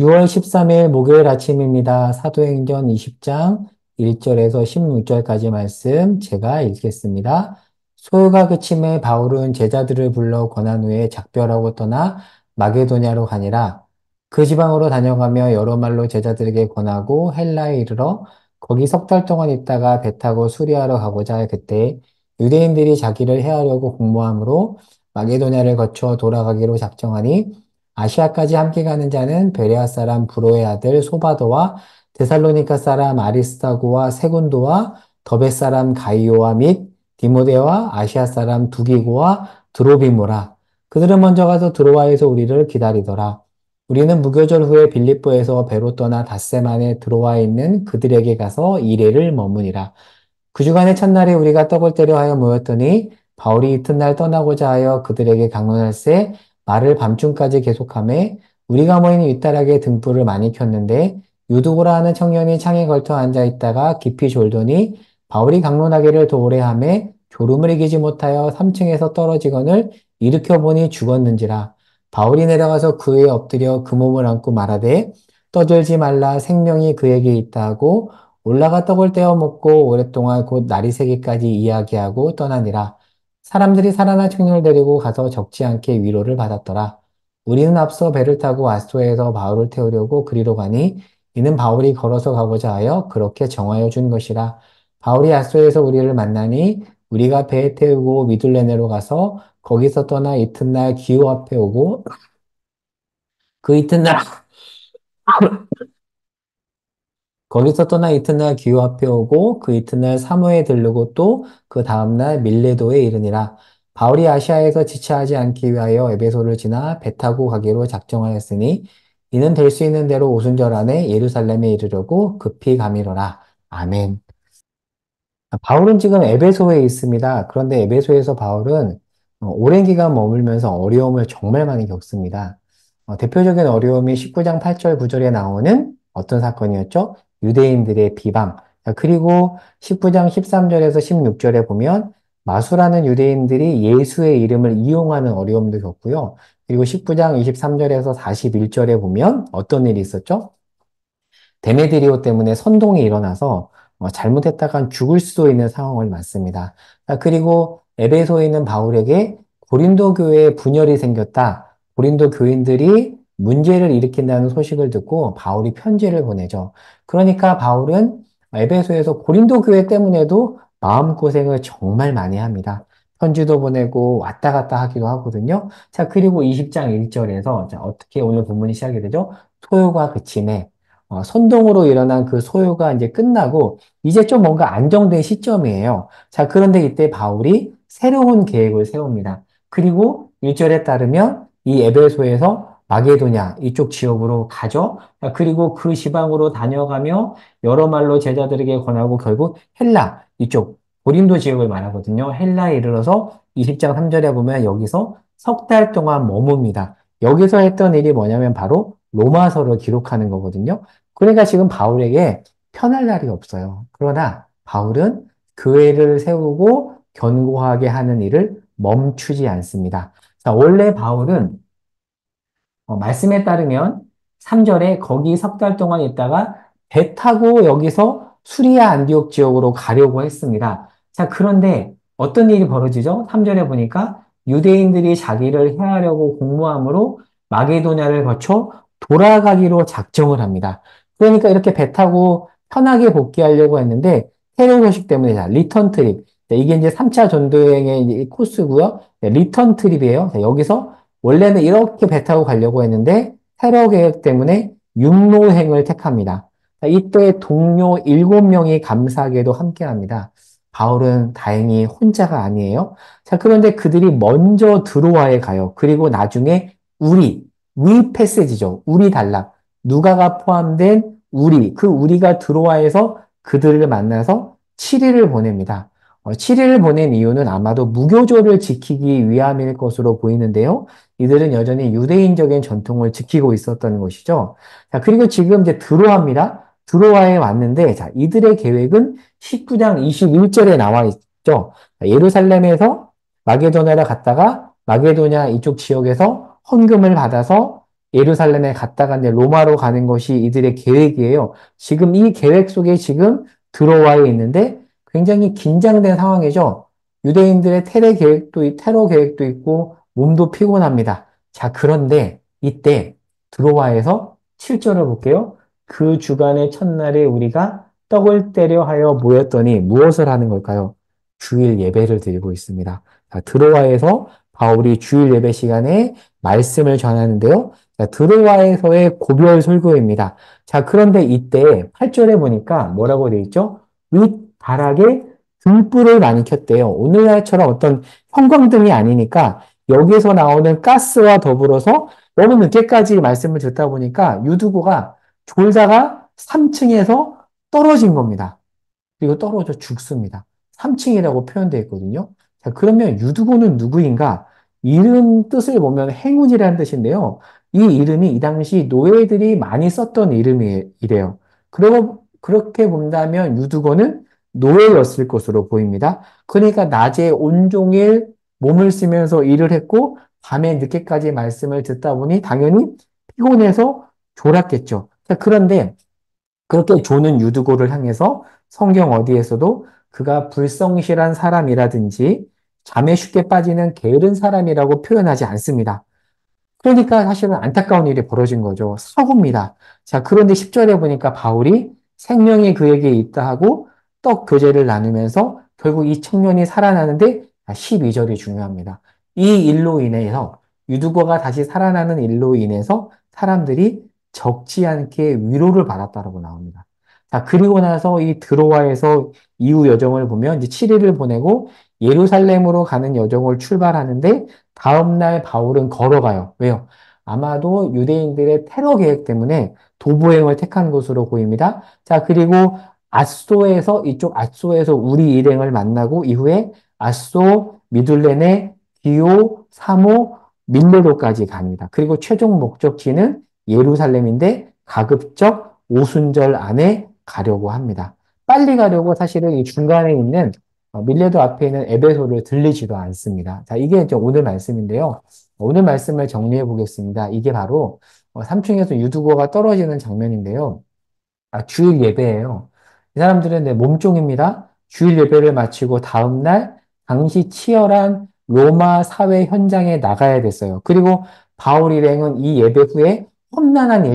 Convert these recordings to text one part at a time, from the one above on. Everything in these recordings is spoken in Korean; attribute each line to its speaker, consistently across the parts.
Speaker 1: 6월 13일 목요일 아침입니다. 사도행전 20장 1절에서 16절까지 말씀 제가 읽겠습니다. 소요가 그침에 바울은 제자들을 불러 권한 후에 작별하고 떠나 마게도냐로 가니라. 그 지방으로 다녀가며 여러 말로 제자들에게 권하고 헬라에 이르러 거기 석 달 동안 있다가 배 타고 수리하러 가고자 할 그때 유대인들이 자기를 해하려고 공모함으로 마게도냐를 거쳐 돌아가기로 작정하니 아시아까지 함께 가는 자는 베레아 사람 브로의 아들 소바도와 데살로니가 사람 아리스타고와 세군도와 더베 사람 가이오와 및 디모데와 아시아 사람 두기고와 드로비모라. 그들은 먼저 가서 드로아에서 우리를 기다리더라. 우리는 무교절 후에 빌립보에서 배로 떠나 닷새만에 드로아에 있는 그들에게 가서 이레를 머무니라. 그 주간의 첫날에 우리가 떡을 떼려 하여 모였더니 바울이 이튿날 떠나고자 하여 그들에게 강론할세 말을 밤중까지 계속하매 우리가 모인 윗다락에 등불을 많이 켰는데 유두고라 하는 청년이 창에 걸터 앉아 있다가 깊이 졸더니 바울이 강론하기를 도우려 하매 졸음을 이기지 못하여 3층에서 떨어지거늘 일으켜 보니 죽었는지라. 바울이 내려가서 그 위에 엎드려 그 몸을 안고 말하되 떠들지 말라 생명이 그에게 있다 하고 올라가 떡을 떼어 먹고 오랫동안 곧 날이 새기까지 이야기하고 떠나니라. 사람들이 살아난 청년을 데리고 가서 적지 않게 위로를 받았더라. 우리는 앞서 배를 타고 아소에서 바울을 태우려고 그리로 가니 이는 바울이 걸어서 가고자 하여 그렇게 정하여 준 것이라. 바울이 아소에서 우리를 만나니 우리가 배에 태우고 미둘레네로 가서 거기서 떠나 이튿날 기호 앞에 오고 그 이튿날 거기서 떠나 이튿날 기후 앞에 오고 그 이튿날 사무에 들르고 또 그 다음날 밀레도에 이르니라. 바울이 아시아에서 지체하지 않기 위하여 에베소를 지나 배 타고 가기로 작정하였으니 이는 될 수 있는 대로 오순절 안에 예루살렘에 이르려고 급히 가미로라. 아멘. 바울은 지금 에베소에 있습니다. 그런데 에베소에서 바울은 오랜 기간 머물면서 어려움을 정말 많이 겪습니다. 대표적인 어려움이 19장 8절 9절에 나오는 어떤 사건이었죠? 유대인들의 비방. 자, 그리고 19장 13절에서 16절에 보면 마수라는 유대인들이 예수의 이름을 이용하는 어려움도 겪고요. 그리고 19장 23절에서 41절에 보면 어떤 일이 있었죠? 데메드리오 때문에 선동이 일어나서 잘못했다간 죽을 수도 있는 상황을 맞습니다. 그리고 에베소에 있는 바울에게 고린도 교회에 분열이 생겼다. 고린도 교인들이 문제를 일으킨다는 소식을 듣고 바울이 편지를 보내죠. 그러니까 바울은 에베소에서 고린도 교회 때문에도 마음고생을 정말 많이 합니다. 편지도 보내고 왔다 갔다 하기도 하거든요. 자, 그리고 20장 1절에서 어떻게 오늘 본문이 시작이 되죠? 소요가 그침에 선동으로 일어난 그 소요가 이제 끝나고 이제 좀 뭔가 안정된 시점이에요. 자, 그런데 이때 바울이 새로운 계획을 세웁니다. 그리고 1절에 따르면 이 에베소에서 마게도냐 이쪽 지역으로 가죠. 자, 그리고 그 지방으로 다녀가며 여러 말로 제자들에게 권하고 결국 헬라 이쪽 고린도 지역을 말하거든요. 헬라에 이르러서 20장 3절에 보면 여기서 석 달 동안 머뭅니다. 여기서 했던 일이 뭐냐면 바로 로마서를 기록하는 거거든요. 그러니까 지금 바울에게 편할 날이 없어요. 그러나 바울은 교회를 세우고 견고하게 하는 일을 멈추지 않습니다. 자, 원래 바울은 말씀에 따르면 3절에 거기 석 달 동안 있다가 배 타고 여기서 수리아 안디옥 지역으로 가려고 했습니다. 자, 그런데 어떤 일이 벌어지죠? 3절에 보니까 유대인들이 자기를 해하려고 공모함으로 마게도냐를 거쳐 돌아가기로 작정을 합니다. 그러니까 이렇게 배 타고 편하게 복귀하려고 했는데 테러 소식 때문에 자, 리턴 트립. 자, 이게 이제 3차 전도여행의 이제 코스고요. 네, 리턴 트립이에요. 자, 여기서 원래는 이렇게 배 타고 가려고 했는데 테러 계획 때문에 육로행을 택합니다. 이때 동료 7명이 감사하게도 함께합니다. 바울은 다행히 혼자가 아니에요. 자, 그런데 그들이 먼저 드로아에 가요. 그리고 나중에 위 패스지죠. 우리 단락. 누가가 포함된 그 우리가 드로아에서 그들을 만나서 7일을 보냅니다. 7일을 보낸 이유는 아마도 무교조를 지키기 위함일 것으로 보이는데요. 이들은 여전히 유대인적인 전통을 지키고 있었던 것이죠. 자, 그리고 지금 이제 드로아입니다. 드로아에 왔는데, 자, 이들의 계획은 19장 21절에 나와 있죠. 자, 예루살렘에서 마게도냐를 갔다가 마게도냐 이쪽 지역에서 헌금을 받아서 예루살렘에 갔다가 이제 로마로 가는 것이 이들의 계획이에요. 지금 이 계획 속에 지금 들어와 있는데 굉장히 긴장된 상황이죠. 유대인들의 테러 계획도 있고 몸도 피곤합니다. 자, 그런데 이때 드로아에서 7절을 볼게요. 그 주간의 첫날에 우리가 떡을 때려 하여 모였더니 무엇을 하는 걸까요? 주일 예배를 드리고 있습니다. 자, 드로아에서 바울이 주일 예배 시간에 말씀을 전하는데요. 자, 드로아에서의 고별 설교입니다. 자, 그런데 이때 8절에 보니까 뭐라고 되어 있죠? 윗다락에 등불을 많이 켰대요. 오늘날처럼 어떤 형광등이 아니니까 여기서 나오는 가스와 더불어서 너무 늦게까지 말씀을 듣다 보니까 유두고가 졸다가 3층에서 떨어진 겁니다. 그리고 떨어져 죽습니다. 3층이라고 표현되어 있거든요. 자, 그러면 유두고는 누구인가? 이름 뜻을 보면 행운이라는 뜻인데요. 이 이름이 이 당시 노예들이 많이 썼던 이름이래요. 그리고 그렇게 본다면 유두고는 노예였을 것으로 보입니다. 그러니까 낮에 온종일 몸을 쓰면서 일을 했고 밤에 늦게까지 말씀을 듣다 보니 당연히 피곤해서 졸았겠죠. 자, 그런데 그렇게 조는 유두고를 향해서 성경 어디에서도 그가 불성실한 사람이라든지 잠에 쉽게 빠지는 게으른 사람이라고 표현하지 않습니다. 그러니까 사실은 안타까운 일이 벌어진 거죠. 사고입니다. 자, 그런데 10절에 보니까 바울이 생명이 그에게 있다 하고 떡 교제를 나누면서 결국 이 청년이 살아나는데 12절이 중요합니다. 이 일로 인해서 유두거가 다시 살아나는 일로 인해서 사람들이 적지 않게 위로를 받았다라고 나옵니다. 자, 그리고 나서 이 드로아에서 이후 여정을 보면 이제 7일을 보내고 예루살렘으로 가는 여정을 출발하는데 다음날 바울은 걸어가요. 왜요? 아마도 유대인들의 테러 계획 때문에 도보행을 택한 것으로 보입니다. 자, 그리고 이쪽 앗소에서 우리 일행을 만나고 이후에 앗소, 미둘레네, 기오, 사모, 밀레도까지 갑니다. 그리고 최종 목적지는 예루살렘인데 가급적 오순절 안에 가려고 합니다. 빨리 가려고 사실은 이 중간에 있는 밀레도 앞에 있는 에베소를 들리지도 않습니다. 자, 이게 이제 오늘 말씀인데요. 오늘 말씀을 정리해 보겠습니다. 이게 바로 3층에서 유두거가 떨어지는 장면인데요. 주일 예배예요. 이 사람들은 내 몸종입니다. 주일 예배를 마치고 다음날 당시 치열한 로마 사회 현장에 나가야 됐어요. 그리고 바울 일행은 이 예배 후에 험난한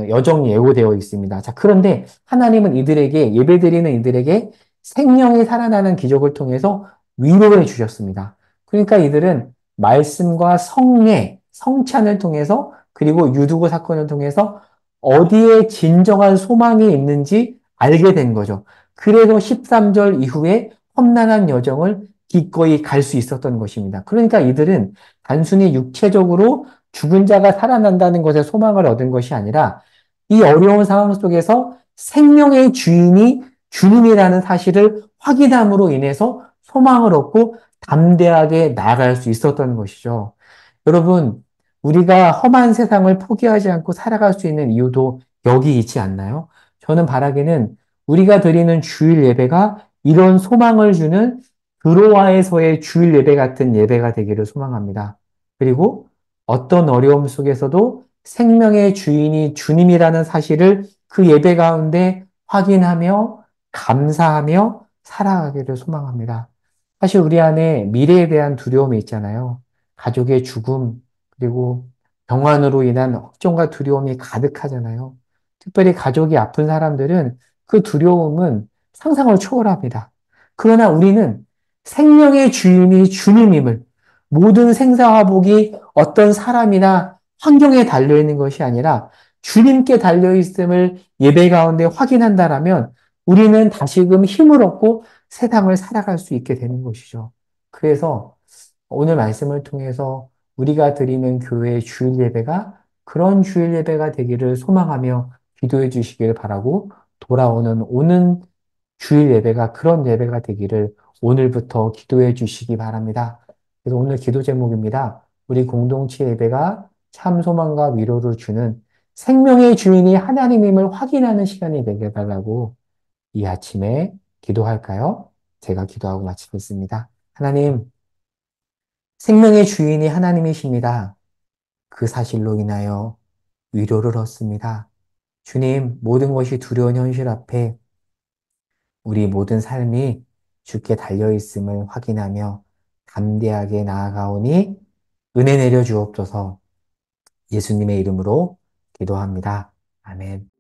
Speaker 1: 여정이 예고되어 있습니다. 자, 그런데 하나님은 예배드리는 이들에게 생명이 살아나는 기적을 통해서 위로해 주셨습니다. 그러니까 이들은 말씀과 성찬을 통해서 그리고 유두고 사건을 통해서 어디에 진정한 소망이 있는지 알게 된 거죠. 그래서 13절 이후에 험난한 여정을 기꺼이 갈 수 있었던 것입니다. 그러니까 이들은 단순히 육체적으로 죽은 자가 살아난다는 것에 소망을 얻은 것이 아니라 이 어려운 상황 속에서 생명의 주인이 주님이라는 사실을 확인함으로 인해서 소망을 얻고 담대하게 나아갈 수 있었던 것이죠. 여러분, 우리가 험한 세상을 포기하지 않고 살아갈 수 있는 이유도 여기 있지 않나요? 저는 바라기는 우리가 드리는 주일 예배가 이런 소망을 주는 드로아에서의 주일 예배 같은 예배가 되기를 소망합니다. 그리고 어떤 어려움 속에서도 생명의 주인이 주님이라는 사실을 그 예배 가운데 확인하며 감사하며 살아가기를 소망합니다. 사실 우리 안에 미래에 대한 두려움이 있잖아요. 가족의 죽음, 그리고 병환으로 인한 걱정과 두려움이 가득하잖아요. 특별히 가족이 아픈 사람들은 그 두려움은 상상을 초월합니다. 그러나 우리는 생명의 주인이 주님임을 모든 생사화복이 어떤 사람이나 환경에 달려있는 것이 아니라 주님께 달려있음을 예배 가운데 확인한다라면 우리는 다시금 힘을 얻고 세상을 살아갈 수 있게 되는 것이죠. 그래서 오늘 말씀을 통해서 우리가 드리는 교회의 주일 예배가 그런 주일 예배가 되기를 소망하며 기도해 주시길 바라고 돌아오는 오는 주일 예배가 그런 예배가 되기를 오늘부터 기도해 주시기 바랍니다. 그래서 오늘 기도 제목입니다. 우리 공동체 예배가 참 소망과 위로를 주는 생명의 주인이 하나님임을 확인하는 시간이 되게 달라고 이 아침에 기도할까요? 제가 기도하고 마치겠습니다. 하나님, 생명의 주인이 하나님이십니다. 그 사실로 인하여 위로를 얻습니다. 주님, 모든 것이 두려운 현실 앞에 우리 모든 삶이 주께 달려있음을 확인하며 담대하게 나아가오니 은혜 내려 주옵소서. 예수님의 이름으로 기도합니다. 아멘.